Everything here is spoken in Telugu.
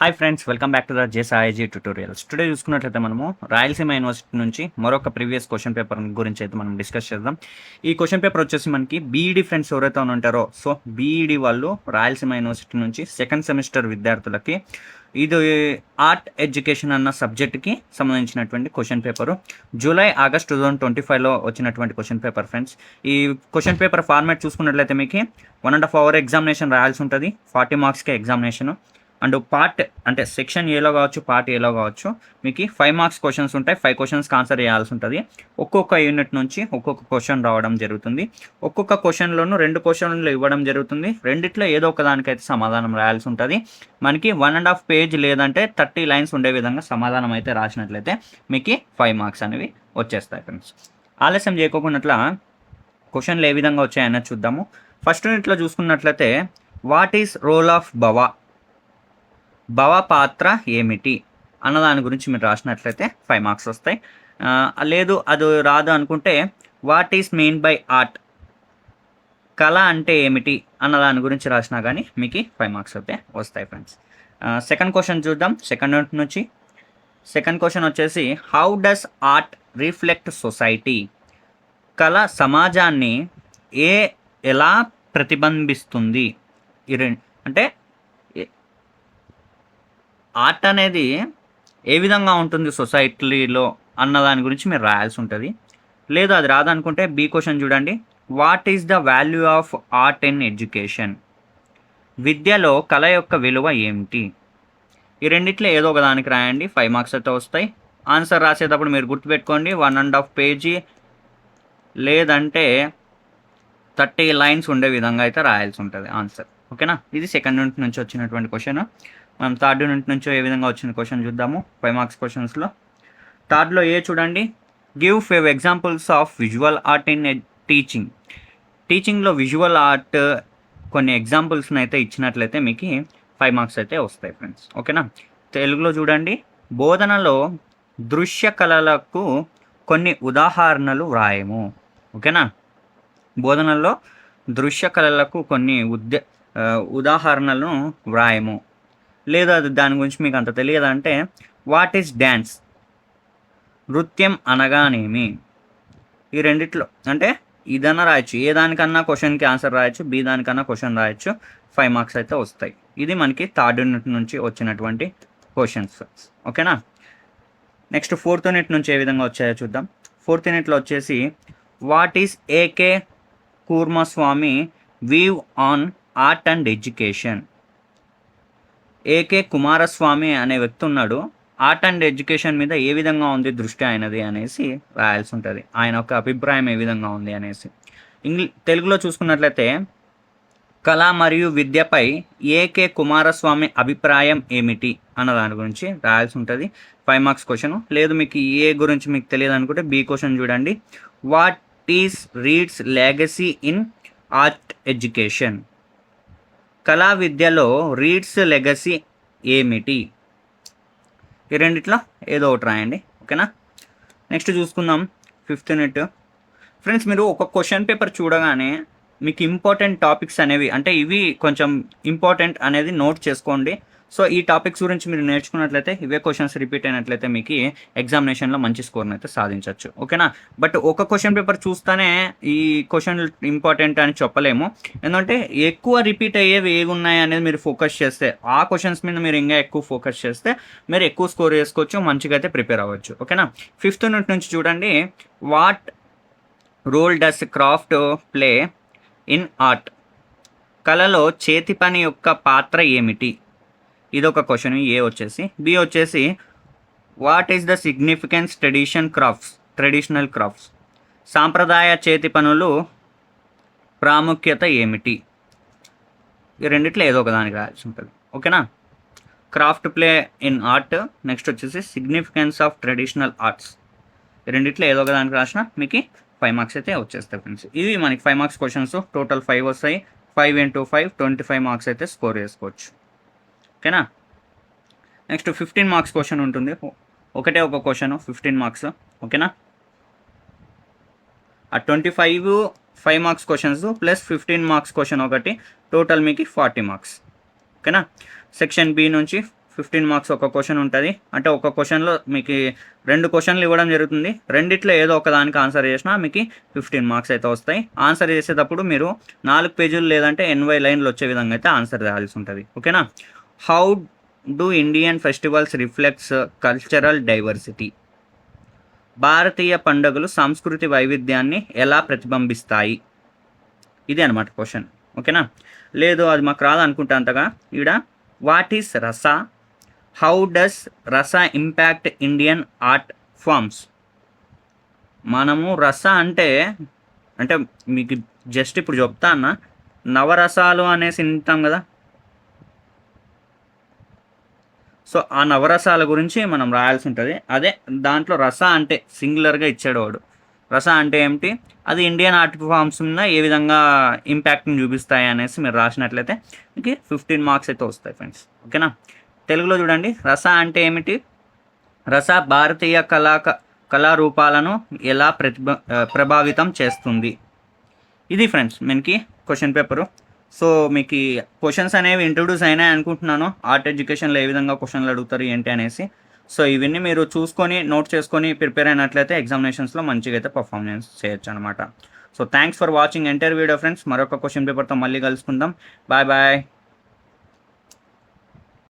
Hi friends, welcome back to the జేసాఐజీ ట్యూటోరియల్స్. టుడే చూసుకున్నట్లయితే మనము రాయలసీమ యూనివర్సిటీ నుంచి మరొక ప్రీవియస్ క్వశ్చన్ పేపర్ గురించి అయితే మనం డిస్కస్ చేద్దాం. ఈ క్వశ్చన్ పేపర్ వచ్చేసి మనకి బీఈడి ఫ్రెండ్స్ ఎవరైతే ఉంటారో, సో బీఈడి వాళ్ళు రాయలసీమ యూనివర్సిటీ నుంచి సెకండ్ సెమిస్టర్ విద్యార్థులకి ఇది ఆర్ట్ ఎడ్యుకేషన్ అన్న సబ్జెక్ట్కి సంబంధించినటువంటి క్వశ్చన్ పేపరు జూలై ఆగస్ట్ 2025లో వచ్చినటువంటి క్వశ్చన్ పేపర్ ఫ్రెండ్స్. ఈ క్వశ్చన్ పేపర్ ఫార్మాట్ చూసుకున్నట్లయితే మీకు 1.5 hour ఎగ్జామినేషన్ రాయాల్సి ఉంటుంది. 40 మార్క్స్కే ఎగ్జామినేషను. అండ్ పార్ట్ అంటే సెక్షన్ ఏలో కావచ్చు, పార్ట్ ఏలో కావచ్చు, మీకు 5 మార్క్స్ క్వశ్చన్స్ ఉంటాయి. 5 క్వశ్చన్స్కి ఆన్సర్ చేయాల్సి ఉంటుంది. ఒక్కొక్క యూనిట్ నుంచి ఒక్కొక్క క్వశ్చన్ రావడం జరుగుతుంది. ఒక్కొక్క క్వశ్చన్లోనూ 2 క్వశ్చన్లు ఇవ్వడం జరుగుతుంది. రెండిట్లో ఏదో ఒక దానికైతే సమాధానం రాయాల్సి ఉంటుంది. మనకి 1.5 పేజ్ లేదంటే 30 lines ఉండే విధంగా సమాధానం అయితే రాసినట్లయితే మీకు 5 మార్క్స్ అనేవి వచ్చేస్తాయి ఫ్రెండ్స్. ఆలస్యం చేయకోకున్నట్ల క్వశ్చన్లు ఏ విధంగా వచ్చాయన్నది చూద్దాము. ఫస్ట్ యూనిట్లో చూసుకున్నట్లయితే వాట్ ఈస్ రోల్ ఆఫ్ భవ పాత్ర ఏమిటి అన్నదాని గురించి మీరు రాసినట్లయితే 5 మార్క్స్ వస్తాయి. లేదు అది రాదు అనుకుంటే what is main by art, కళ అంటే ఏమిటి అన్నదాని గురించి రాసినా కానీ మీకు 5 మార్క్స్ అయితే వస్తాయి ఫ్రెండ్స్. సెకండ్ క్వశ్చన్ చూద్దాం. సెకండ్ యూనిట్ నుంచి సెకండ్ క్వశ్చన్ వచ్చేసి how does art reflect society, కళ సమాజాన్ని ఎలా ప్రతిబింబిస్తుంది. అంటే ఆర్ట్ అనేది ఏ విధంగా ఉంటుంది సొసైటీలో అన్న దాని గురించి మీరు రాయాల్సి ఉంటుంది. లేదు అది రాదనుకుంటే బి క్వశ్చన్ చూడండి. What is the value of art in education, విద్యలో కళ యొక్క విలువ ఏమిటి. ఈ రెండిట్లో ఏదో ఒక దానికి రాయండి. 5 మార్క్స్ అయితే వస్తాయి. ఆన్సర్ రాసేటప్పుడు మీరు గుర్తుపెట్టుకోండి 1.5 పేజీ లేదంటే 30 lines ఉండే విధంగా అయితే రాయాల్సి ఉంటుంది ఆన్సర్. ఓకేనా. ఇది సెకండ్ యూనిట్ నుంచి వచ్చినటువంటి క్వశ్చన్. మనం థర్డ్ యూనిట్ నుంచి ఏ విధంగా వచ్చిన క్వశ్చన్ చూద్దాము. 5 మార్క్స్ క్వశ్చన్స్లో థర్డ్లో చూడండి. Give 5 examples of visual art in teaching. టీచింగ్లో విజువల్ ఆర్ట్ కొన్ని ఎగ్జాంపుల్స్ని అయితే ఇచ్చినట్లయితే మీకు 5 మార్క్స్ అయితే వస్తాయి ఫ్రెండ్స్. ఓకేనా. తెలుగులో చూడండి. బోధనలో దృశ్య కళలకు కొన్ని ఉదాహరణలు వ్రాయము. ఓకేనా. బోధనలో దృశ్య కళలకు కొన్ని ఉదాహరణలను వ్రాయము. లేదా దాని గురించి మీకు అంత తెలియదంటే వాట్ ఈస్ డ్యాన్స్, నృత్యం అనగానేమి. ఈ రెండిట్లో అంటే ఇదన్నా రాయొచ్చు. ఏ దానికన్నా క్వశ్చన్కి ఆన్సర్ రాయొచ్చు, బి దానికన్నా క్వశ్చన్ రాయొచ్చు. 5 మార్క్స్ అయితే వస్తాయి. ఇది మనకి థర్డ్ యూనిట్ నుంచి వచ్చినటువంటి క్వశ్చన్స్. ఓకేనా. నెక్స్ట్ ఫోర్త్ యూనిట్ నుంచి ఏ విధంగా వచ్చాయో చూద్దాం. ఫోర్త్ యూనిట్లో వచ్చేసి what is A K Coomaraswamy view on art and education. A K Coomaraswamy అనే వ్యక్తి ఉన్నాడు. ఆర్ట్ అండ్ ఎడ్యుకేషన్ మీద ఏ విధంగా ఉంది దృష్టి ఆయనది అనేసి రాయాల్సి ఉంటుంది. ఆయన యొక్క అభిప్రాయం ఏ విధంగా ఉంది అనేసి. తెలుగులో చూసుకున్నట్లయితే కళ మరియు విద్యపై ఏకే కుమారస్వామి అభిప్రాయం ఏమిటి అన్న దాని గురించి రాయాల్సి ఉంటుంది. 5 మార్క్స్ క్వశ్చన్. లేదు మీకు ఏ గురించి మీకు తెలియదు అనుకుంటే బి క్వశ్చన్ చూడండి. What is Read's legacy in art education, కళా విద్యలో రీడ్స్ లెగసీ ఏమిటి. ఈ రెండిట్లో ఏదో ఒకటి రాయండి. ఓకేనా. నెక్స్ట్ చూసుకుందాం 5th యూనిట్. ఫ్రెండ్స్ మీరు ఒక క్వశ్చన్ పేపర్ చూడగానే మీకు ఇంపార్టెంట్ టాపిక్స్ అనేవి అంటే ఇవి కొంచెం ఇంపార్టెంట్ అనేది నోట్ చేసుకోండి. సో ఈ టాపిక్స్ గురించి మీరు నేర్చుకున్నట్లయితే ఇవే క్వశ్చన్స్ రిపీట్ అయినట్లయితే మీకు ఎగ్జామినేషన్లో మంచి స్కోర్ని అయితే సాధించవచ్చు. ఓకేనా. బట్ ఒక క్వశ్చన్ పేపర్ చూస్తేనే ఈ క్వశ్చన్ ఇంపార్టెంట్ అని చెప్పలేము. ఎందుకంటే ఎక్కువ రిపీట్ అయ్యేవి ఏవి ఉన్నాయి అనేది మీరు ఫోకస్ చేస్తే, ఆ క్వశ్చన్స్ మీద మీరు ఇంకా ఎక్కువ ఫోకస్ చేస్తే మీరు ఎక్కువ స్కోర్ చేసుకోవచ్చు, మంచిగా అయితే ప్రిపేర్ అవ్వచ్చు. ఓకేనా. 5th యూనిట్ నుంచి చూడండి. What role does craft play in art, కళలో చేతి పని యొక్క పాత్ర ఏమిటి. ఇదొక క్వశ్చన్. ఏ వచ్చేసి బి వచ్చేసి what is the significance traditional crafts, సాంప్రదాయ చేతి పనులు ప్రాముఖ్యత ఏమిటి. ఈ రెండిట్లో ఏదో ఒక దానికి రాయాల్సి ఉంటుంది. ఓకేనా. Craft play in art, next వచ్చేసి సిగ్నిఫికెన్స్ ఆఫ్ ట్రెడిషనల్ ఆర్ట్స్. ఈ రెండిట్లో ఏదో ఒక దానికి రాసిన మీకు 5 మార్క్స్ అయితే వచ్చేస్తాయి ఫ్రెండ్స్. ఇవి మనకి 5 మార్క్స్ క్వశ్చన్స్. టోటల్ 5 వస్తాయి. 5 into 5 25 మార్క్స్ అయితే స్కోర్ చేసుకోవచ్చు. ఓకేనా. నెక్స్ట్ 15 మార్క్స్ క్వశ్చన్ ఉంటుంది. ఒకటే ఒక క్వశ్చన్ 15 మార్క్స్. ఓకేనా. ఆ 25 5 marks questions plus 15 marks question ఒకటి, టోటల్ మీకు 40 మార్క్స్. ఓకేనా. సెక్షన్ బి నుంచి 15 మార్క్స్ ఒక క్వశ్చన్ ఉంటుంది. అంటే ఒక క్వశ్చన్లో మీకు 2 క్వశ్చన్లు ఇవ్వడం జరుగుతుంది. రెండిట్లో ఏదో ఒక దానికి ఆన్సర్ చేసినా మీకు 15 మార్క్స్ అయితే వస్తాయి. ఆన్సర్ చేసేటప్పుడు మీరు 4 పేజీలు లేదంటే 80 లైన్లు వచ్చే విధంగా అయితే ఆన్సర్ చేయాల్సి ఉంటుంది. ఓకేనా. How do Indian festivals reflects cultural diversity? భారతీయ పండుగలు సంస్కృతి వైవిధ్యాన్ని ఎలా ప్రతిబింబిస్తాయి? ఇది అనమాట క్వశ్చన్. ఓకేనా. లేదు అది మాకు రాదు అనుకుంటా అంతగా. ఈడ వాట్ ఈస్ రస, హౌ డస్ రస ఇంపాక్ట్ ఇండియన్ ఆర్ట్ ఫార్మ్స్? మనము రస అంటే అంటే మీకు జస్ట్ ఇప్పుడు చెప్తా అన్న, నవరసాలు అనేసి వింటాం కదా. సో ఆ నవరసాల గురించి మనం రాయాల్సి ఉంటుంది. అదే దాంట్లో రస అంటే సింగులర్గా ఇచ్చాడు వాడు. రస అంటే ఏమిటి, అది ఇండియన్ ఆర్ట్ ఫామ్స్ మీద ఏ విధంగా ఇంపాక్ట్ని చూపిస్తాయి అనేసి మీరు రాసినట్లయితే మీకు 15 మార్క్స్ అయితే వస్తాయి ఫ్రెండ్స్. ఓకేనా. తెలుగులో చూడండి, రస అంటే ఏమిటి? రస భారతీయ కళారూపాలను ఎలా ప్రభావితం చేస్తుంది? ఇది ఫ్రెండ్స్ మనకి క్వశ్చన్ పేపరు. సో మీకు ఈ క్వశ్చన్స్ అనేవి ఇంట్రొడ్యూస్ అయినాయి అనుకుంటున్నాను, ఆర్ట్ ఎడ్యుకేషన్లో ఏ విధంగా క్వశ్చన్లు అడుగుతారు ఏంటి అనేసి. సో ఇవన్నీ మీరు చూసుకొని నోట్ చేసుకొని ప్రిపేర్ అయినట్లయితే ఎగ్జామినేషన్స్లో మంచిగా అయితే పర్ఫార్మెన్స్ చేయొచ్చు అనమాట. So thanks for watching entire video friends. మరొక క్వశ్చన్ పేపర్తో మళ్ళీ కలుసుకుందాం. Bye bye.